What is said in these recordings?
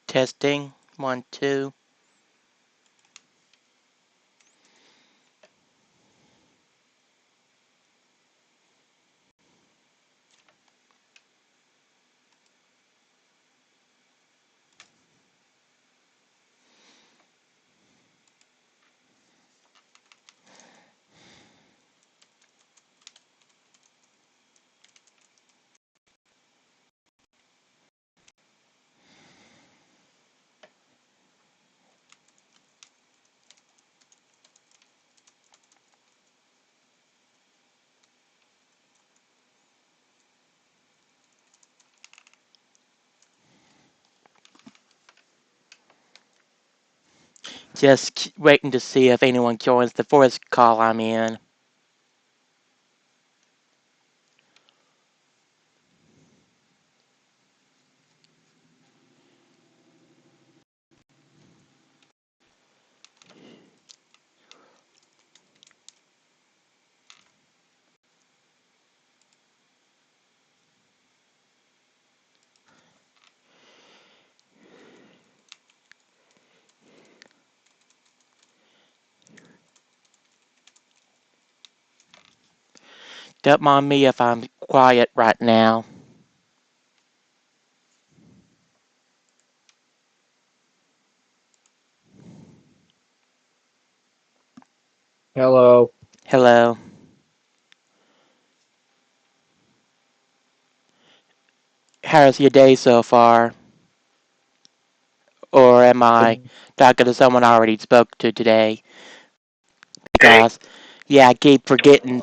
Testing. 1, 2. Just waiting to see if anyone joins the first call I'm in. Don't mind me if I'm quiet right now. Hello. Hello. How's your day so far? Or am I talking to someone I already spoke to today? Because, yeah, I keep forgetting.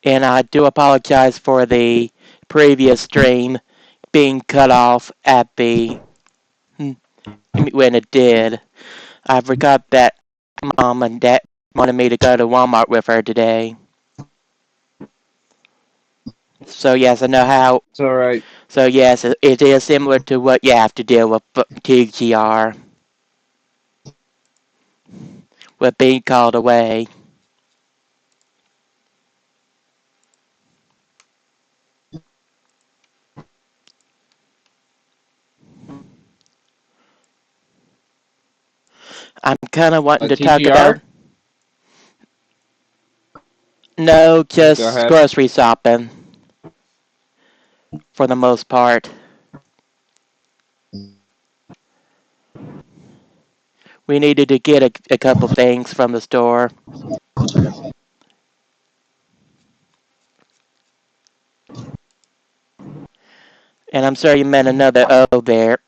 And I do apologize for the previous stream being cut off at the when it did. I forgot that mom and dad wanted me to go to Walmart with her today. So yes, I know how. It's all right. So yes, it is similar to what you have to deal with TGR with being called away. I'm kind of wanting to talk about TGR. no, Go just ahead. grocery shopping for the most part. We needed to get a couple things from the store, and I'm sorry you meant another O there,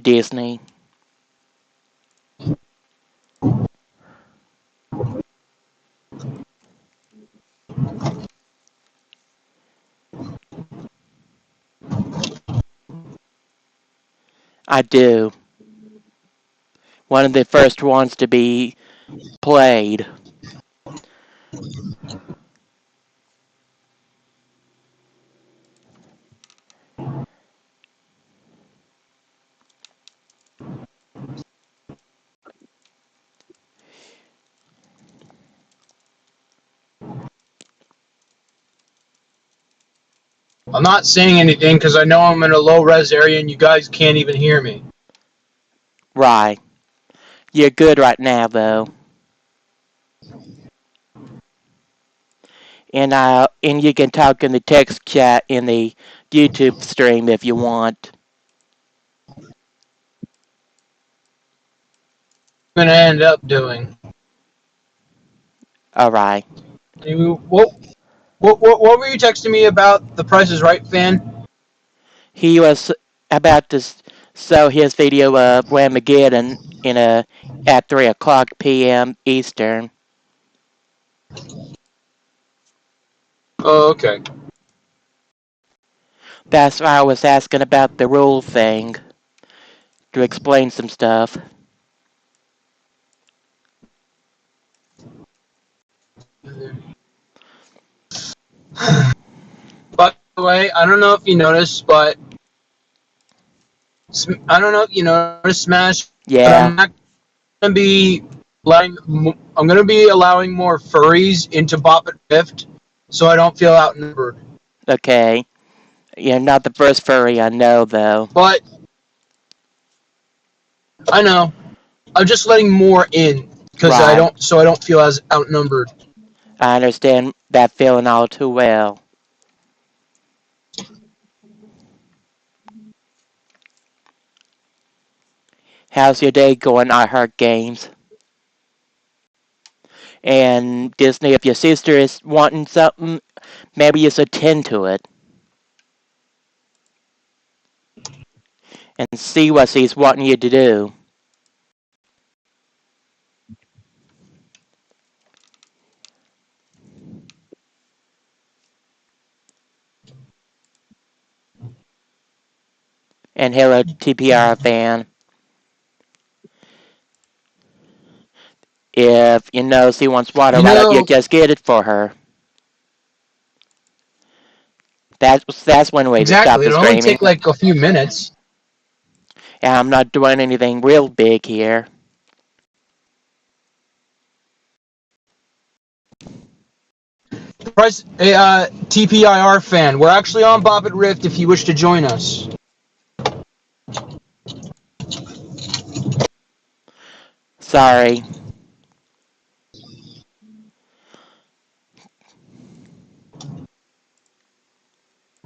Disney. I do. One of the first ones to be played. I'm not saying anything because I know I'm in a low res area and you guys can't even hear me. Right. You're good right now, though. And you can talk in the text chat in the YouTube stream if you want. I'm gonna end up doing. All right. What were you texting me about the Price is Right fan? He was about to show his video of Ramageddon in a at 3 o'clock p.m. Eastern. Oh, okay. That's why I was asking about the rule thing to explain some stuff. By the way, I don't know if you noticed, but I don't know if you noticed Smash, but Yeah. I'm not gonna be letting. I'm gonna be allowing more furries into Bop It Rift, so I don't feel outnumbered. Okay. You're not the first furry I know, though. But I know. I'm just letting more in because Right. I don't feel as outnumbered. I understand that feeling all too well. How's your day going, I Heart Games? And Disney, if your sister is wanting something, maybe just attend to it and see what she's wanting you to do. And hello, TPR fan. If you know she wants water, You why don't you know, just get it for her? That's one way to stop exactly. the It'll only screaming. take like a few minutes. And I'm not doing anything real big here. TPIR fan, we're actually on Bobbit Rift if you wish to join us. Sorry.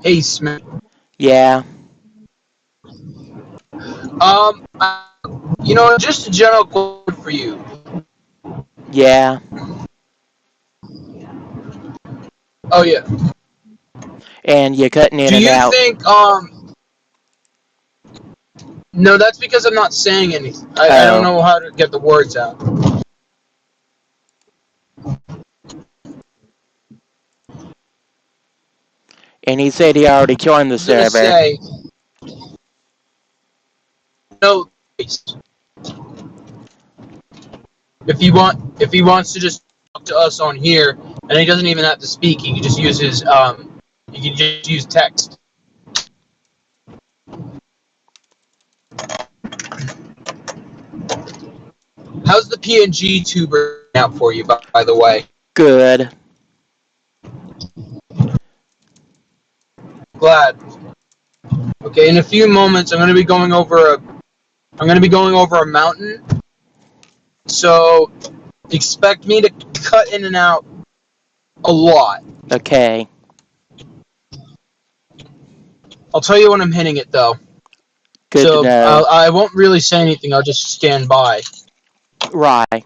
Ace, man. Yeah. Um, just a general quote for you. Yeah. Oh yeah. And you're cutting in Do and you out. think No, that's because I'm not saying anything. I don't Oh. know how to get the words out. And he said he already joined the I was gonna server. say no. If he wants to just talk to us on here, and he doesn't even have to speak, he can just use his he can just use text. How's the PNG tuber out for you, by the way? Good. Glad. Okay, in a few moments, I'm going to be going over a mountain. So expect me to cut in and out a lot. Okay. I'll tell you when I'm hitting it though. Good to So know. I won't really say anything. I'll just stand by. Right.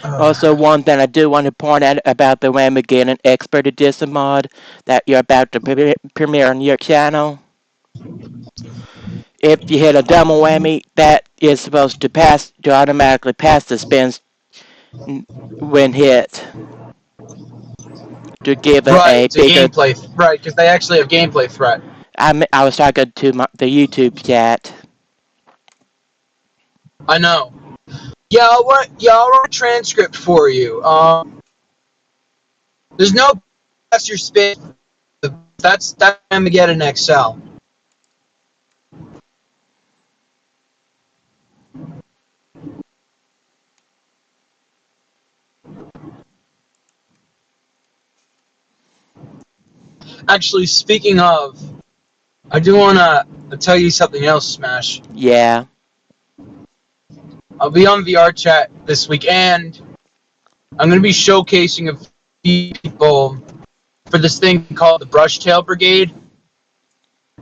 Also, one thing I do want to point out about the Whamageddon Expert Edition mod that you're about to premiere on your channel. If you hit a double whammy, that is supposed to automatically pass the spins when hit to give it Right, a it's a bigger. gameplay. Right, because they actually have gameplay threat. I was talking to the YouTube chat. I know. Yeah, I'll write a transcript for you. There's no pass your spin. That's Armageddon XL. Actually, speaking of, I do wanna tell you something else, Smash. Yeah. I'll be on VR chat this week, and I'm gonna be showcasing a few people for this thing called the Brushtail Brigade.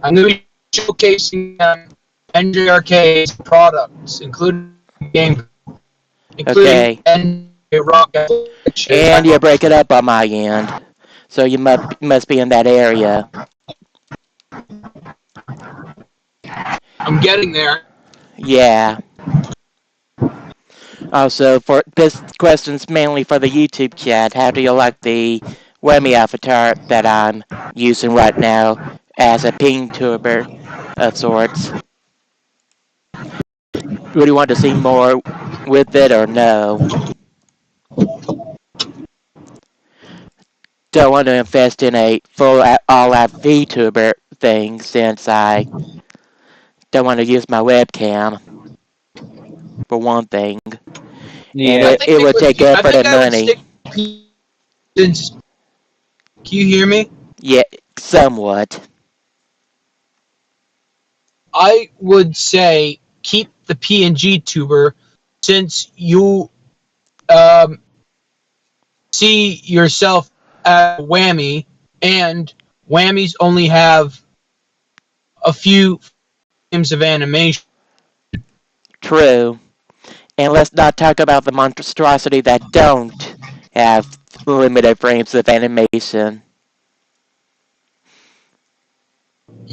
I'm gonna be showcasing NJRK's products, including Okay. NJ Rock. And you break it up on my end, so you must be in that area. I'm getting there. Yeah. Also, for this question's mainly for the YouTube chat. How do you like the Whammy avatar that I'm using right now as a ping tuber of sorts? Would you want to see more with it or no? Don't want to invest in a full all-out VTuber thing since I don't want to use my webcam for one thing, and Yeah. I it think would take I effort think and I would money. stick. Since can you hear me? Yeah, somewhat. I would say keep the PNG tuber since you um, see yourself as Whammy, and Whammies only have a few frames of animation. True. And let's not talk about the monstrosity that don't have limited frames of animation.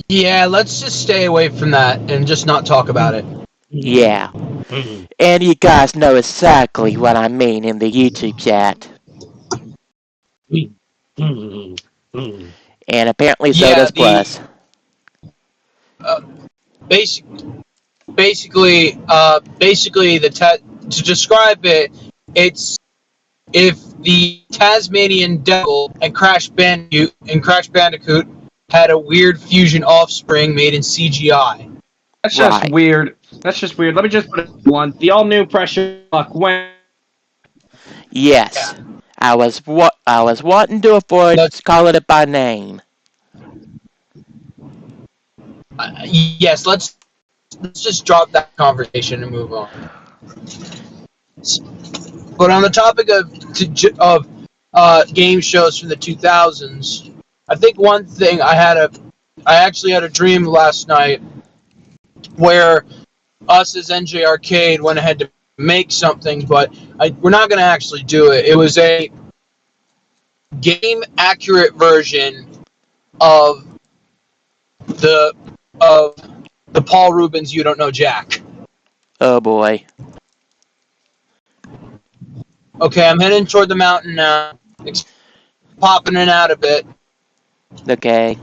Yeah, let's just stay away from that and just not talk about it. Yeah. And you guys know exactly what I mean in the YouTube chat. And apparently so Yeah, does the Plus. uh, basic, basically to describe it, it's if the Tasmanian Devil and Crash Bandicoot had a weird fusion offspring made in CGI. That's just Right. weird. That's just weird. Let me just put it one. The all new Pressure Luck when Yes. Yeah, I was wanting to avoid let's calling it by name. yes, let's just drop that conversation and move on. But on the topic of game shows from the 2000s, I think one thing I actually had a dream last night where us as NJ Arcade went ahead to make something, but we're not going to actually do it. It was a game accurate version of the of the Paul Rubens You Don't Know Jack. Oh boy. Okay, I'm heading toward the mountain now. It's popping in and out a bit. Okay.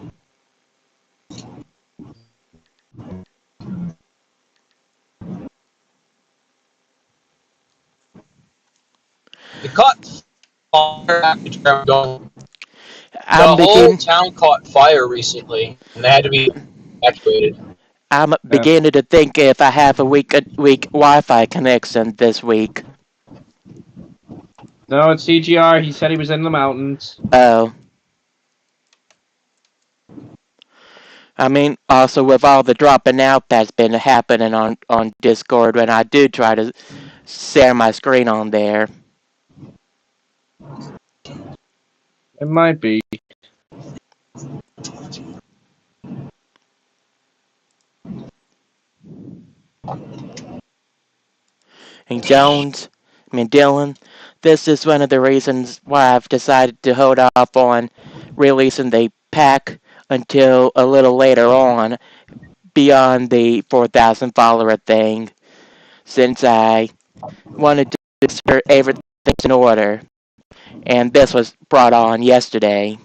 It caught fire after I'm going. I'm The whole begin town caught fire recently, and they had to be evacuated. I'm Yeah. beginning to think if I have a weak Wi-Fi connection this week. No, it's CGR. He said he was in the mountains. Oh. I mean, also with all the dropping out that's been happening on Discord when I do try to share my screen on there. It might be. And Dylan, this is one of the reasons why I've decided to hold off on releasing the pack until a little later on, beyond the 4,000 follower thing, since I wanted to ensure everything's in order. And this was brought on yesterday.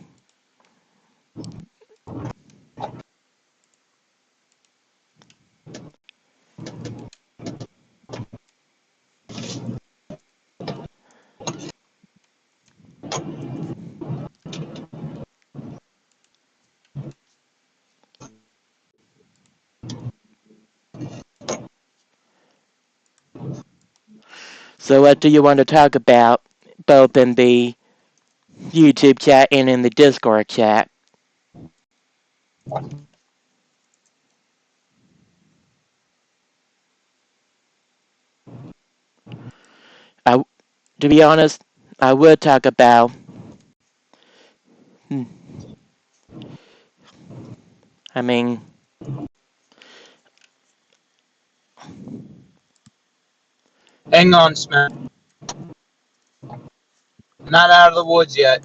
So what do you want to talk about, both in the YouTube chat and in the Discord chat? I, to be honest, I would talk about. Hmm, I mean, Hang on, Smash. Not out of the woods yet.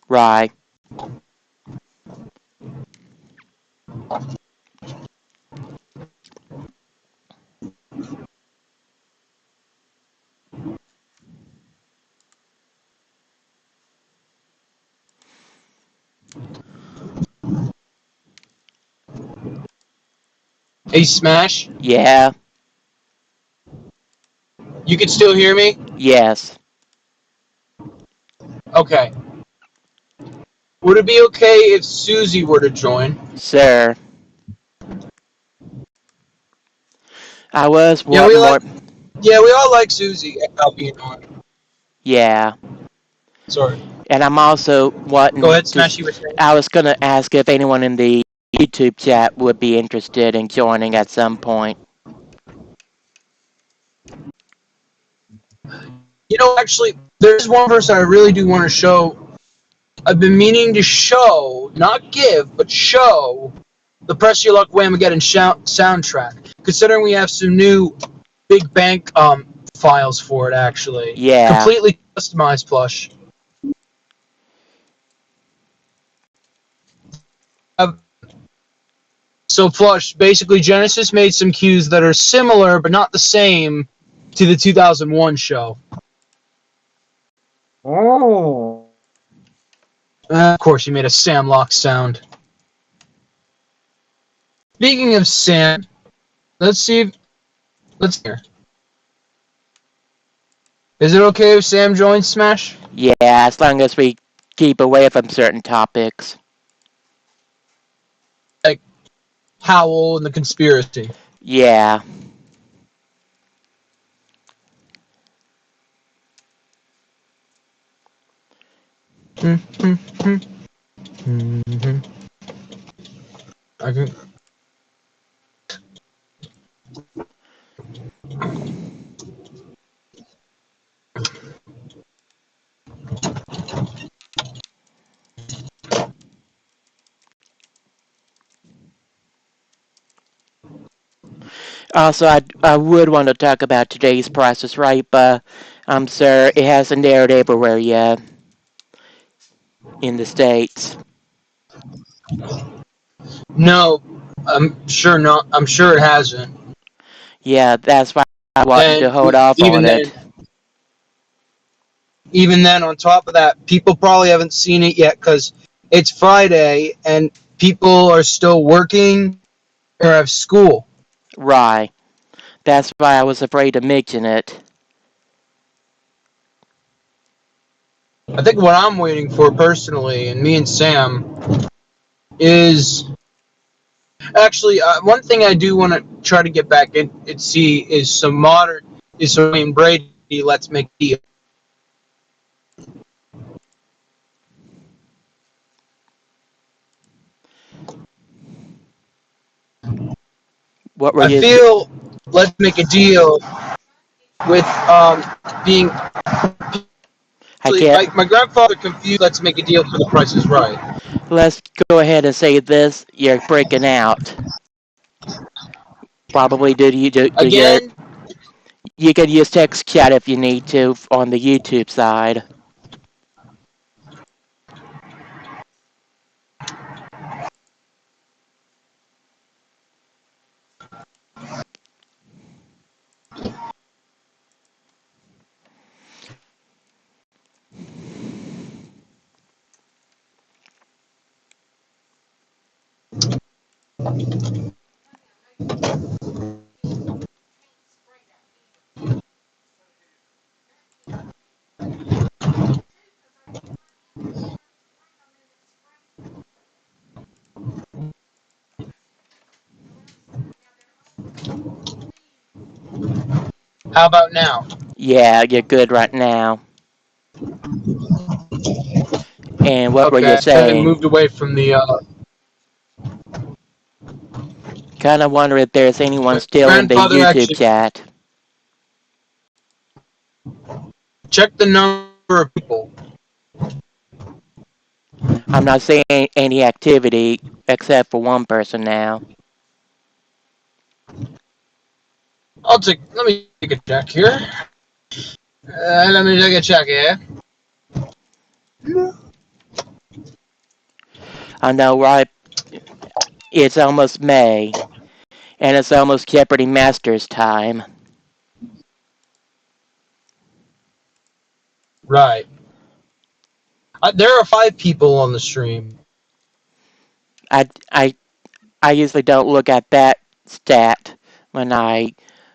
right. Hey, Smash. Yeah. You can still hear me? Yes. Okay. Would it be okay if Susie were to join? Sir. I was Yeah, what more. we all like Susie. I'll be on. Yeah. Sorry. And I'm also Go wanting ahead, to. Smash. You were saying. I was gonna ask if anyone in the YouTube chat would be interested in joining at some point. Actually, there's one person I really do want to show. I've been meaning to show, not give, but show the Press Your Luck Whamageddon soundtrack. Considering we have some new Big Bank files for it, actually. Yeah. Completely customized plush. So plush, basically Genesis made some cues that are similar but not the same to the 2001 show. Oh. Of course, he made a Sam Locke sound. Speaking of Sam, let's hear. Is it okay if Sam joins Smash? Yeah, as long as we keep away from certain topics. Like Howl and the conspiracy. Yeah. I can. Also, I would want to talk about today's Price is Right, but I'm sure it hasn't aired everywhere yet in the States. No, I'm sure not. I'm sure it hasn't. Yeah, that's why I want And to hold off even on then, it. on top of that, people probably haven't seen it yet because it's Friday and people are still working or have school. Right. That's why I was afraid to mention it. I think what I'm waiting for personally, and me and Sam, is actually one thing I do want to try to get back in and see is some Wayne Brady. Let's make a deal. What were I his? feel let's make a deal with being I actually can't. my grandfather confused let's make a deal for the Price is Right. Let's go ahead and say this. You're breaking out. Probably do your. Again, You can use text chat if you need to on the YouTube side. how about now? Yeah, you're good right now. And what were you Okay, kind of saying? moved away from the Kind of wonder if there's anyone my still in the grandfather YouTube actually chat. checked the number of people. I'm not seeing any activity except for one person now. Let me take a check here. Let me take a check here. I know, right? It's almost May, and it's almost Jeopardy Masters time. Right. There are 5 people on the stream. I, I, I usually don't look at that stat when I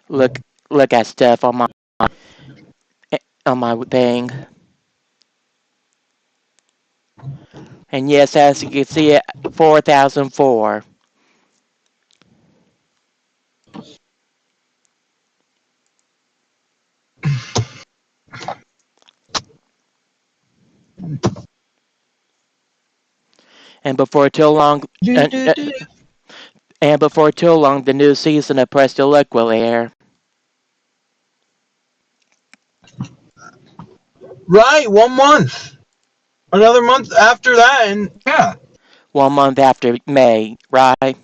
look look at stuff on my thing. And yes, as you can see, 4,004. And before too long, and before too long, the new season of Press Your Luck will air. Right, 1 month. Another month after that, and yeah. 1 month after May, right?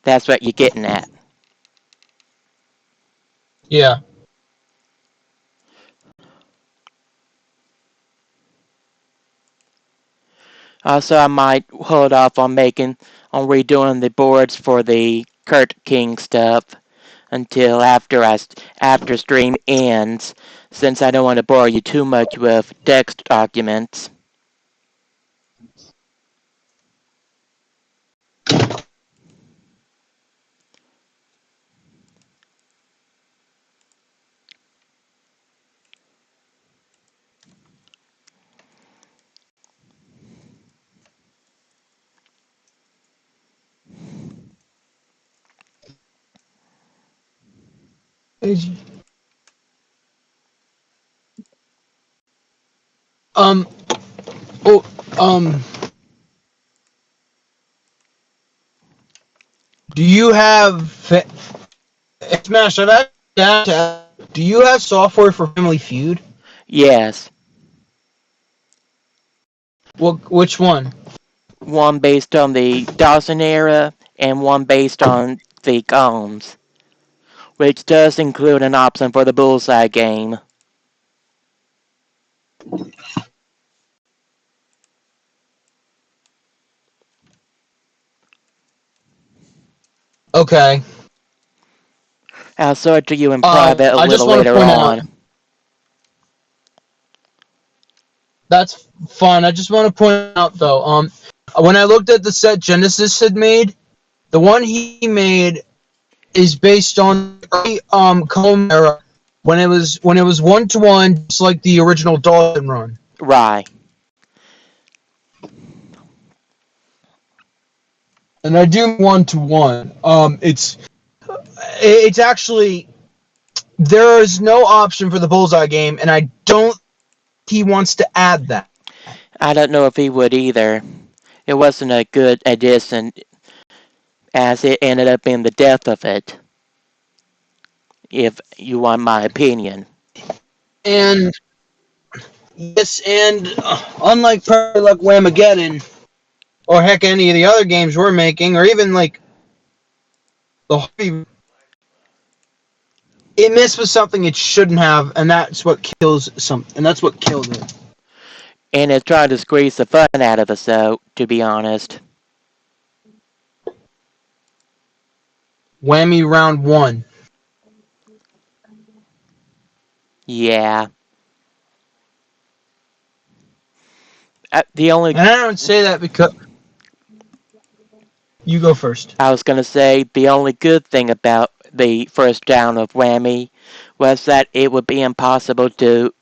That's what you're getting at. Yeah. Also, I might hold off on redoing the boards for the Kurt King stuff until after stream ends, since I don't want to bore you too much with text documents. Um. Oh. Do you have Smash? Do you have software for Family Feud? Yes, Which one? one based on the Dawson era and one based on the Combs, which does include an option for the Bullseye game. Okay. I'll show it to you in private a I just little want to later point out on. that's fun. I just want to point out though, when I looked at the set Genesis had made, the one he made is based on the Comb era when it was 1-to-1, just like the original Dawson run. Right. And I do 1-to-1. It's actually there is no option for the Bullseye game, and I don't think he wants to add that. I don't know if he would either. It wasn't a good addition, as it ended up being the death of it, if you want my opinion. And yes, and unlike probably like Whamageddon, or heck, any of the other games we're making, or even like the it missed with something it shouldn't have, and that's what kills and that's what killed it. And it's trying to squeeze the fun out of the show, to be honest. Whammy round 1. Yeah. The only And I don't say that because you go first. I was gonna say the only good thing about the first round of Whammy was that it would be impossible to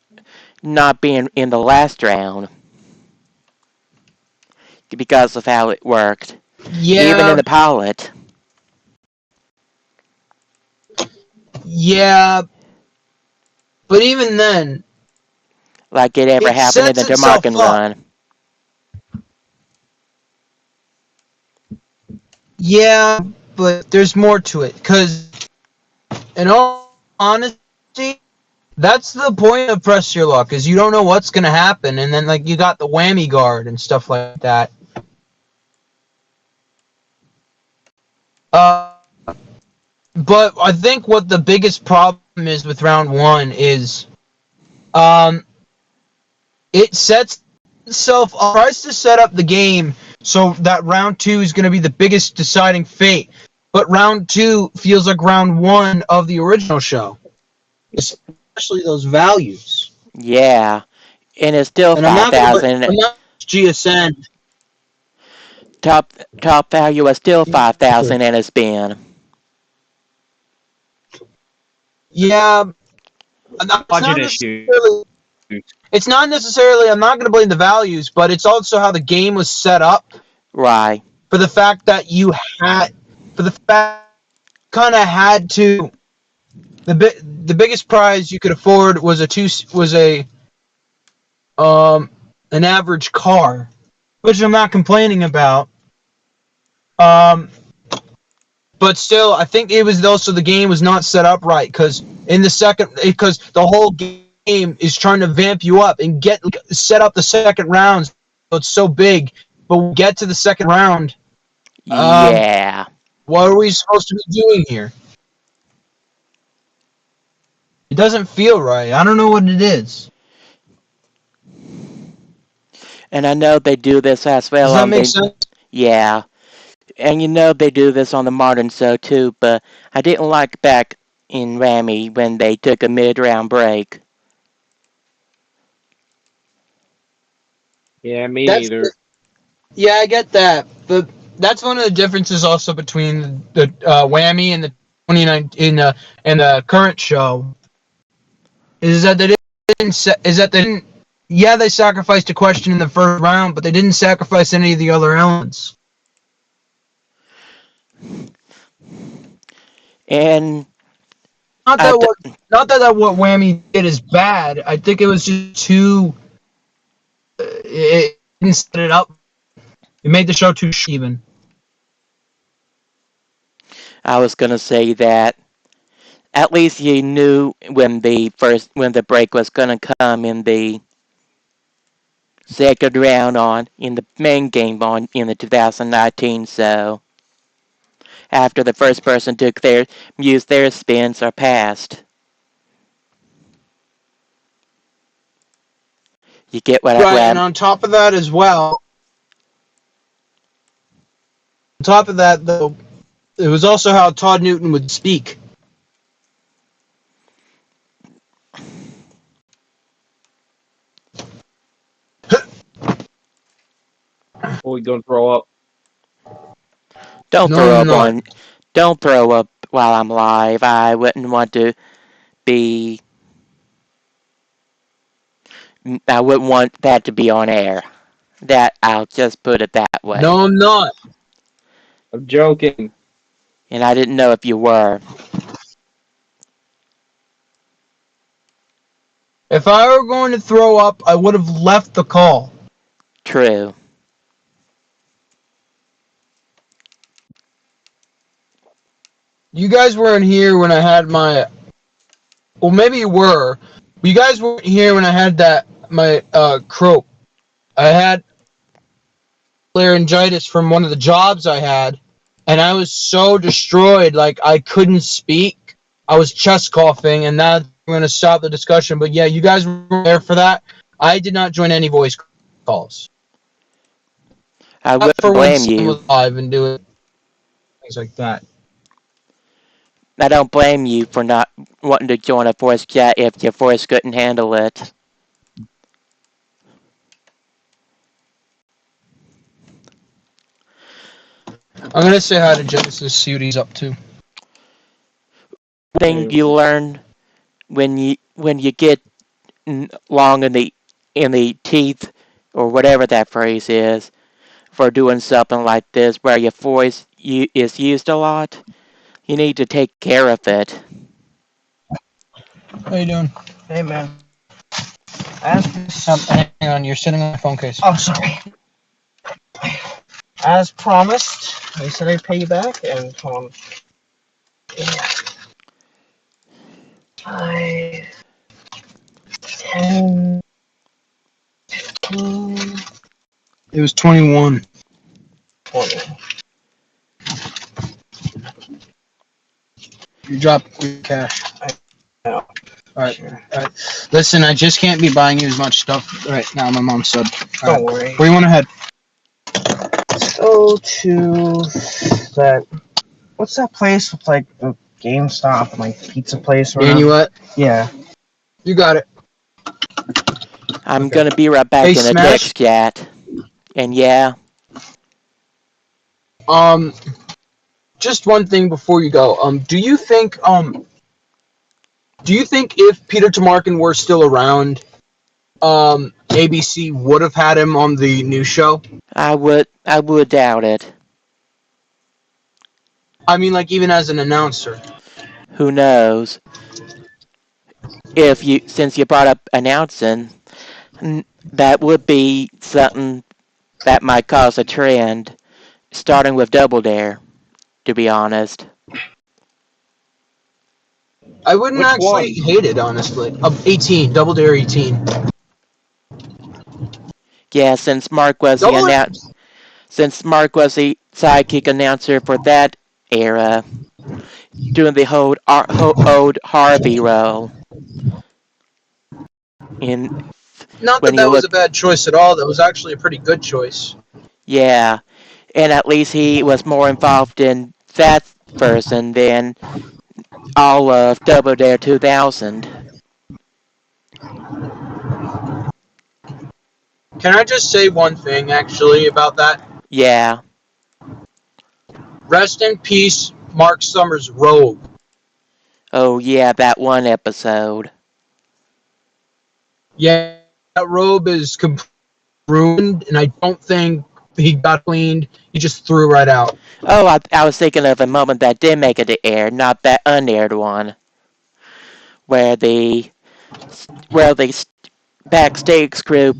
not be in the last round because of how it worked. Even in Yeah, the pilot. yeah, but even then, Like it ever it happened in sets the itself Demarcan up. run. Yeah, but there's more to it. Because, in all honesty, that's the point of Press Your Luck, is you don't know what's going to happen. And then, like, you got the whammy guard and stuff like that. But I think what the biggest problem is with round 1 is it sets itself up, tries to set up the game so that round 2 is going to be the biggest deciding fate. But round 2 feels like round 1 of the original show, especially those values. Yeah. And it's still And I'm not going to 5,000. I'm not GSN. Top value is still 5,000 and it's been. Yeah, Budget issue. It's not necessarily. I'm not going to blame the values, but it's also how the game was set up. Right. For the fact that you had, for the fact kind of had to, the biggest prize you could afford was a an average car, which I'm not complaining about. But still, I think it was also the game was not set up right because the whole game is trying to vamp you up and set up the second round. So it's so big, but we get to the second round. Yeah. What are we supposed to be doing here? It doesn't feel right. I don't know what it is. And I know they do this as well Does that on make the. sense? Yeah. And you know they do this on the modern show too, but I didn't like back in Rami when they took a mid-round break. Yeah, me That's neither. Yeah, I get that, but that's one of the differences also between the Whammy and the 2019 and the current show is that they didn't. Yeah, they sacrificed a question in the first round, but they didn't sacrifice any of the other elements. And Not I that th- what Whammy did is bad. I think it was just too. It didn't set it up. It made the show too even. I was gonna say that at least you knew when the break was gonna come in the second round on in the main game on in the 2019. So after the first person used their spins or passed, you get Right, and what on top of that as well. On top of that, though, it was also how Todd Newton would speak. Are we gonna throw up? don't No, throw I'm up not. on don't throw up while I'm live. I wouldn't want to be. I wouldn't want that to be on air. That I'll just put it that way. No, I'm not. I'm joking. And I didn't know if you were. If I were going to throw up, I would have left the call. True. You guys weren't here when I had my. Well, maybe you were. You guys weren't here when I had my croak. I had laryngitis from one of the jobs I had, and I was so destroyed, like I couldn't speak. I was chest coughing, and now I'm going to stop the discussion. But yeah, you guys were there for that. I did not join any voice calls. I Except for wouldn't when blame someone you. was live and doing things like that. I don't blame you for not wanting to join a voice chat if your voice couldn't handle it. I'm going to say hi to Genesis, see what he's up to. Thing you learn when you get long in the teeth or whatever that phrase is for doing something like this where your voice is used a lot, you need to take care of it. How you doing? Hey man. Hang on, you're sitting on my phone case. Oh, sorry. As promised, they said I'd pay you back, and yeah. 5, 10, 15, It was 21. 20. You dropped your cash. know. Alright. Listen, I just can't be buying you as much stuff right now, my mom said. Don't worry. Where you want to head? Let's go to that. What's that place with like the GameStop, like pizza place? Or whatever? Nanuet? Yeah. You got it. I'm Okay. gonna be right back Hey, in the Smash? text chat. And yeah, Just one thing before you go. Do you think if Peter Tomarkin were still around, ABC would have had him on the new show? I would doubt it. I mean, like, even as an announcer. Who knows? Since you brought up announcing, That would be something that might cause a trend, starting with Double Dare, to be honest. I wouldn't Which actually one? hate it, honestly. 18, Double Dare 18. Yeah, Double since Mark was the sidekick announcer for that era, doing the old Harvey role. In Not when that you that was a look, bad choice at all. That was actually a pretty good choice. yeah, and at least he was more involved in that version than all of Double Dare 2000. Can I just say one thing, actually, about that? Yeah. Rest in peace, Mark Summers' robe. Oh yeah, that one episode. Yeah, that robe is ruined, and I don't think he got cleaned. He just threw right out. Oh, I was thinking of a moment that did make it to air, not that unaired one, where the where the backstage crew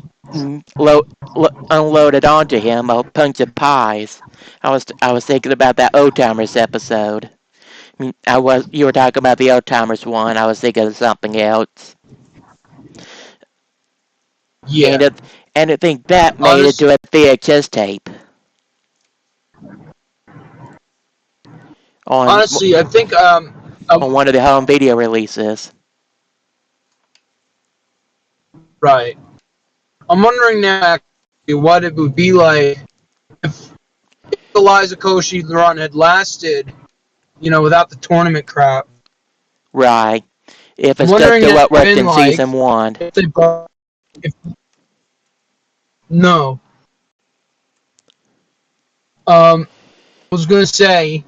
unloaded onto him a bunch of pies. I was thinking about that Old Timers episode. I mean, you were talking about the Old Timers one. I was thinking of something else, and Yeah. I think that made it Honest, to a VHS tape on honestly, I think on one of the home video releases. right. I'm wondering now actually what it would be like if Eliza Koshy run had lasted, without the tournament crap. Right. If I'm it stuck wondering to now what worked been in like season one. if they brought if no. I was gonna say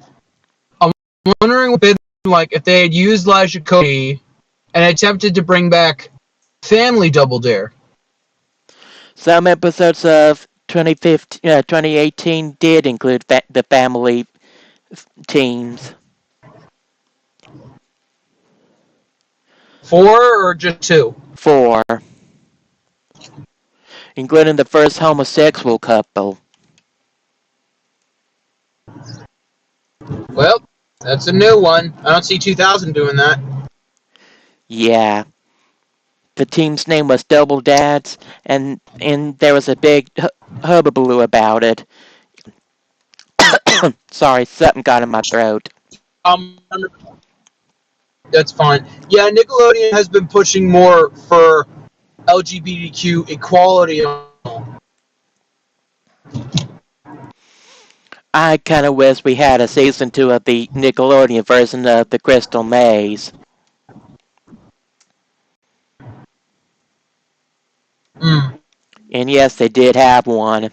I'm wondering what it'd been like if they had used Elijah Cody and attempted to bring back Family Double Dare. Some episodes of 2018 did include the family teams. 4 or just 2? 4, including the first homosexual couple. Well, that's a new one. I don't see 2000 doing that. Yeah. The team's name was Double Dads, and there was a big hubbubaloo about it. Sorry, something got in my throat. Um, that's fine. Yeah, Nickelodeon has been pushing more for LGBTQ equality. I kind of wish we had a season 2 of the Nickelodeon version of the Crystal Maze. Mm. And yes, they did have one.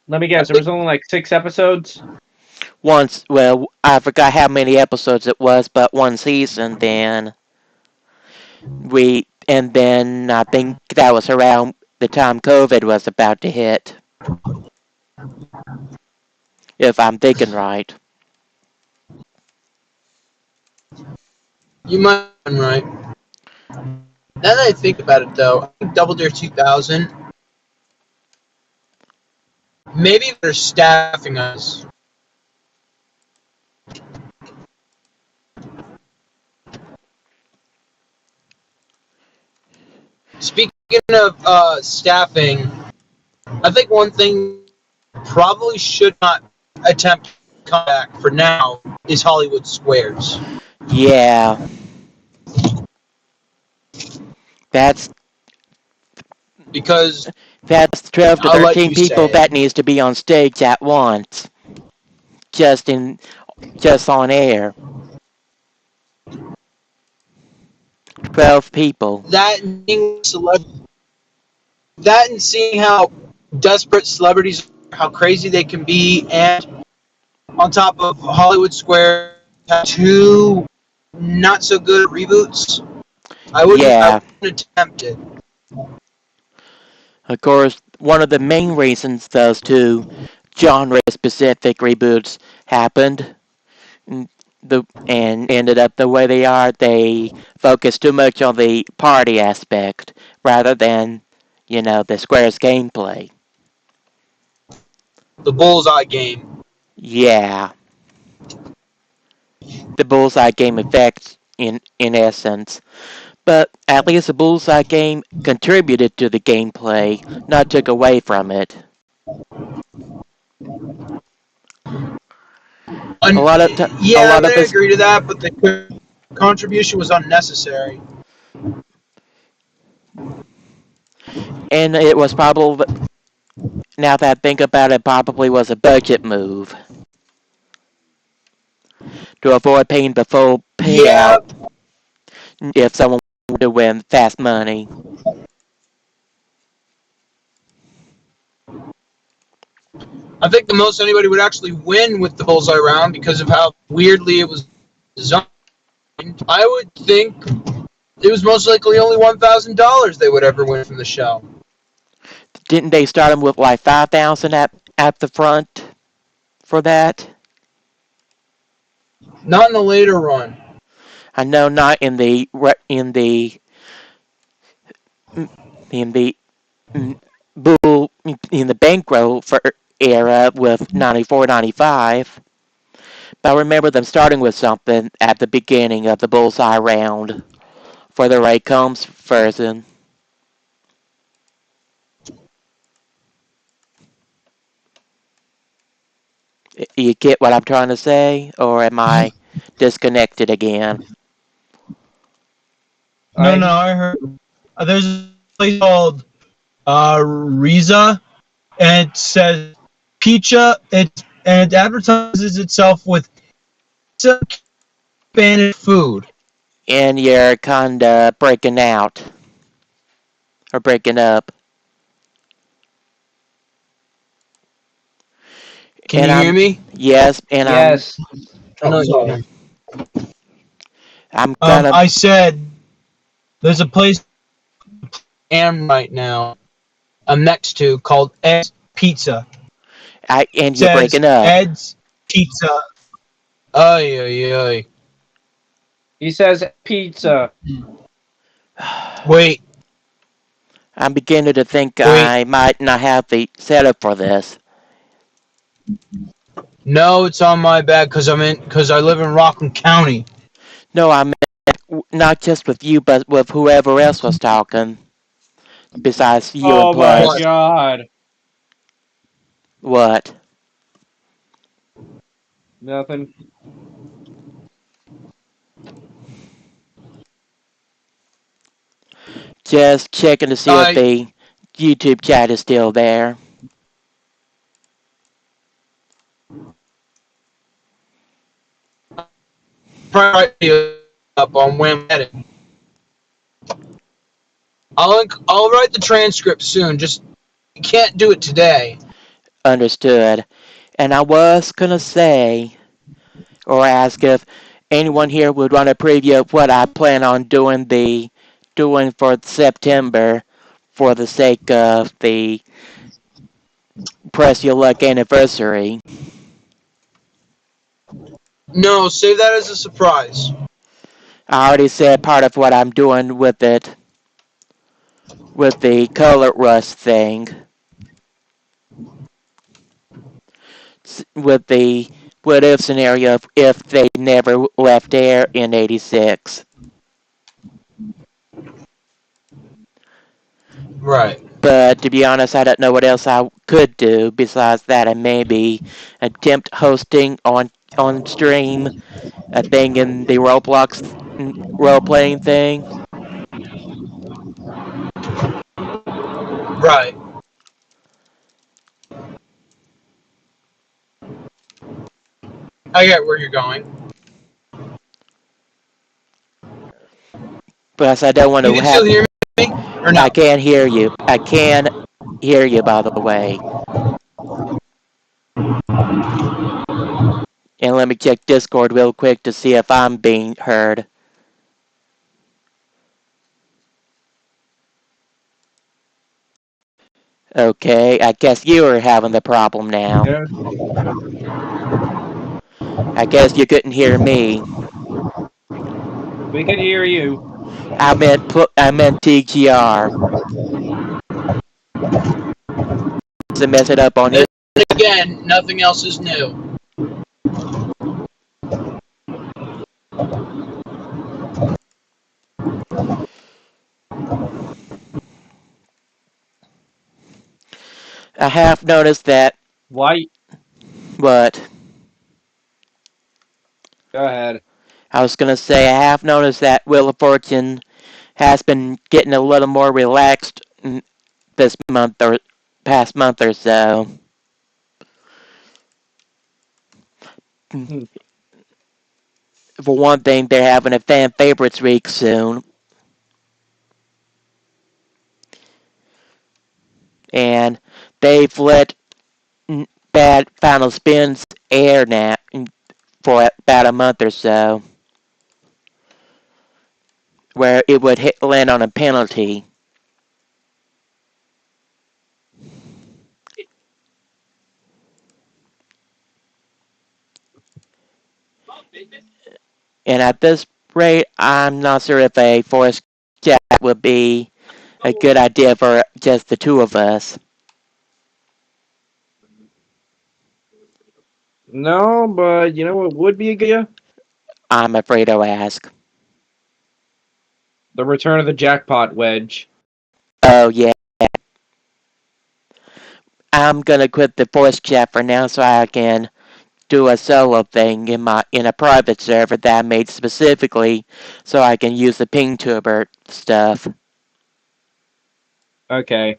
Let me guess. There was only like 6 episodes. Once, well, I forgot how many episodes it was, but one season. Then I think that was around the time COVID was about to hit, if I'm thinking right. You might be right. Now that I think about it, though, I think Double Dare 2000. Maybe they're staffing us. Speaking of staffing, I think one thing probably should not attempt to come back for now is Hollywood Squares. Yeah, that's Because that's 12 to I'll let 13 you people say it. that needs to be on stage at once, just in just on air. 12 people. That and seeing how desperate celebrities are, how crazy they can be, and on top of Hollywood Square, have 2 not so good reboots. I wouldn't Yeah, attempt it. of course, one of the main reasons those two genre-specific reboots happened and ended up the way they are. They focus too much on the party aspect rather than, the Square's gameplay. The bullseye game. Yeah, the bullseye game effect in essence. But at least the bullseye game contributed to the gameplay, not took away from it. A lot of a Yeah, lot and of I this, agree to that, but the contribution was unnecessary. and it was probably, now that I think about it, probably was a budget move to avoid paying the full Yeah, payout if someone wanted to win fast money. I think the most anybody would actually win with the bullseye round because of how weirdly it was designed. I would think it was most likely only $1,000 they would ever win from the show. Didn't they start them with like 5,000 at the front for that? Not in the later run. I know not in the in the bull in the bankroll for era with 94.95. But I remember them starting with something at the beginning of the bullseye round for the Ray Combs version. You get what I'm trying to say, or am I disconnected again? No, I heard. There's a place called Riza, and it says pizza. And it advertises itself with pizza, Spanish food. And you're kinda breaking out or breaking up. Can And you hear me? yes, and Yes. Sorry. I'm kind of I said there's a place Am right now. I'm next to called Ed's Pizza. and It you're says breaking up. Ed's Pizza. Ay ay ay. He says pizza. Wait. I'm beginning to think Wait. I might not have the setup for this. No, it's on my bag because I live in Rockland County. No, I meant not just with you, but with whoever else was talking. Besides you and Oh my Plus. god. What? Nothing. Just checking to see if the YouTube chat is still there. Probably up on when I'll write the transcript soon. Just you can't do it today. Understood. And I was gonna say, or ask if anyone here would run a preview of what I plan on doing for September for the sake of the Press Your Luck anniversary. No, save that as a surprise. I already said part of what I'm doing with it, with the color rush thing, with the what if scenario if they never left air in '86. Right. But to be honest, I don't know what else I could do besides that, and maybe attempt hosting on stream a thing in the Roblox role playing thing. Right. I get where you're going. But I don't want You to can have. still hear me or I not? can't hear you. I can hear you, by the way. And let me check Discord real quick to see if I'm being heard. Okay, I guess you are having the problem now. Yeah. I guess you couldn't hear me. We can hear you. I meant TGR. To mess it up on his. Again, nothing else is new. I have noticed that. Why? But Go ahead. I was gonna say I have noticed that Wheel of Fortune has been getting a little more relaxed this month or past month or so. Hmm. For one thing, they're having a fan favorites week soon, and they've let bad final spins air now for about a month or so, where it would land on a penalty. And at this rate, I'm not sure if a force chat would be a good idea for just the two of us. No, but you know what would be a good idea? I'm afraid to ask. The return of the jackpot wedge. Oh yeah, I'm gonna quit the voice chat for now so I can do a solo thing in a private server that I made specifically so I can use the ping tuber stuff. Okay.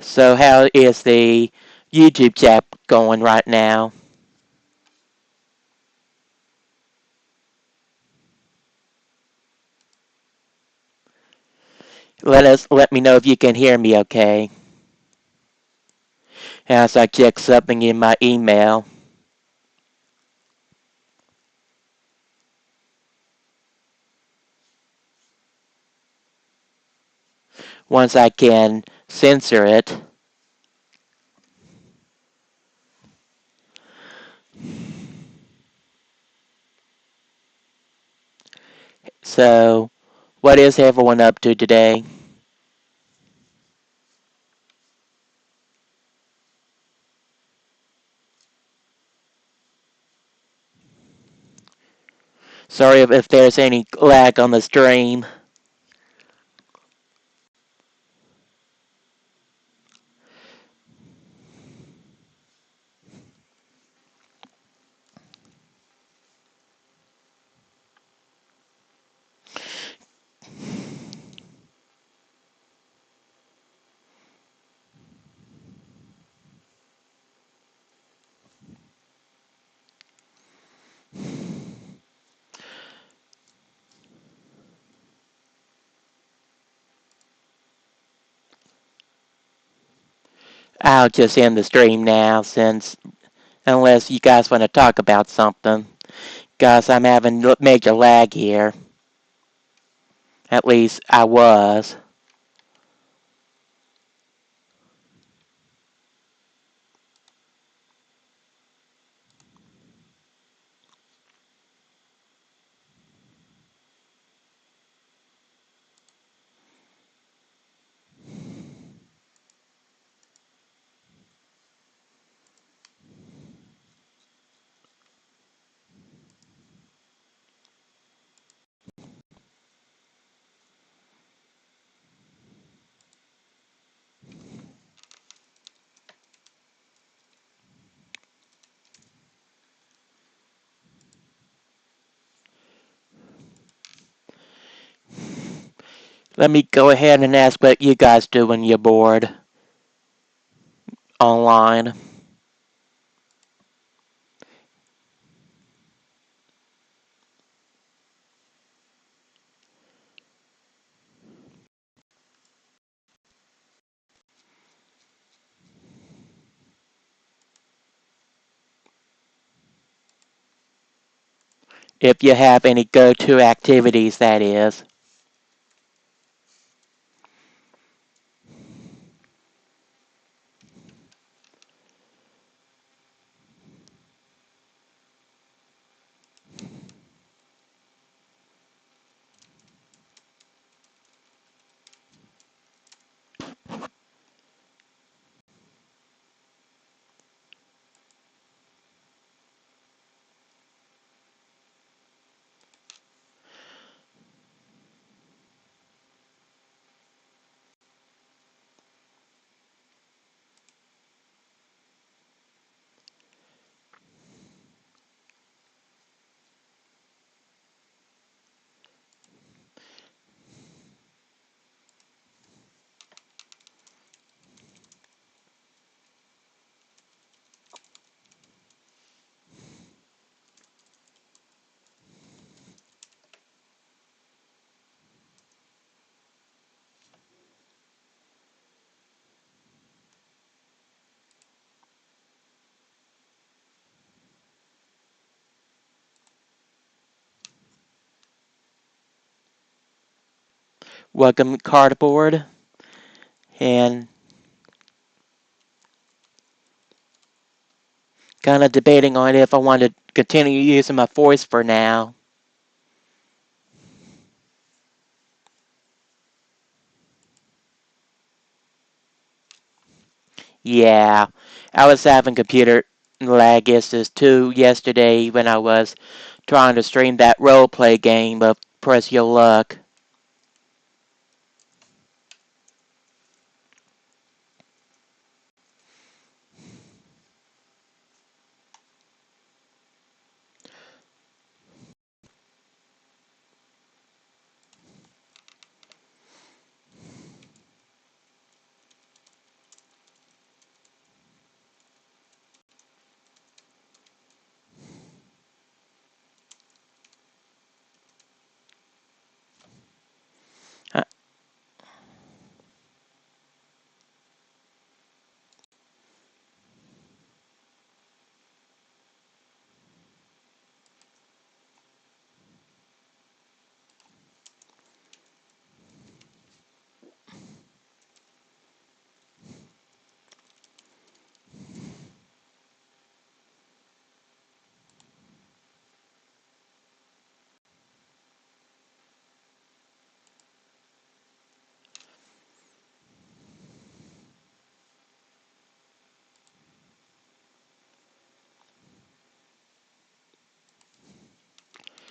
So how is the YouTube chat going right now? Let me know if you can hear me okay. As I check something in my email. Once I can censor it. So, what is everyone up to today? Sorry if there's any lag on the stream. I'll just end the stream now since unless you guys want to talk about something. Guys, I'm having major lag here. At least I was. Let me go ahead and ask what you guys do when you're bored online. If you have any go-to activities, that is. Welcome cardboard. And kind of debating on if I want to continue using my voice for now. Yeah, I was having computer lag issues too yesterday when I was trying to stream that roleplay game of Press Your Luck.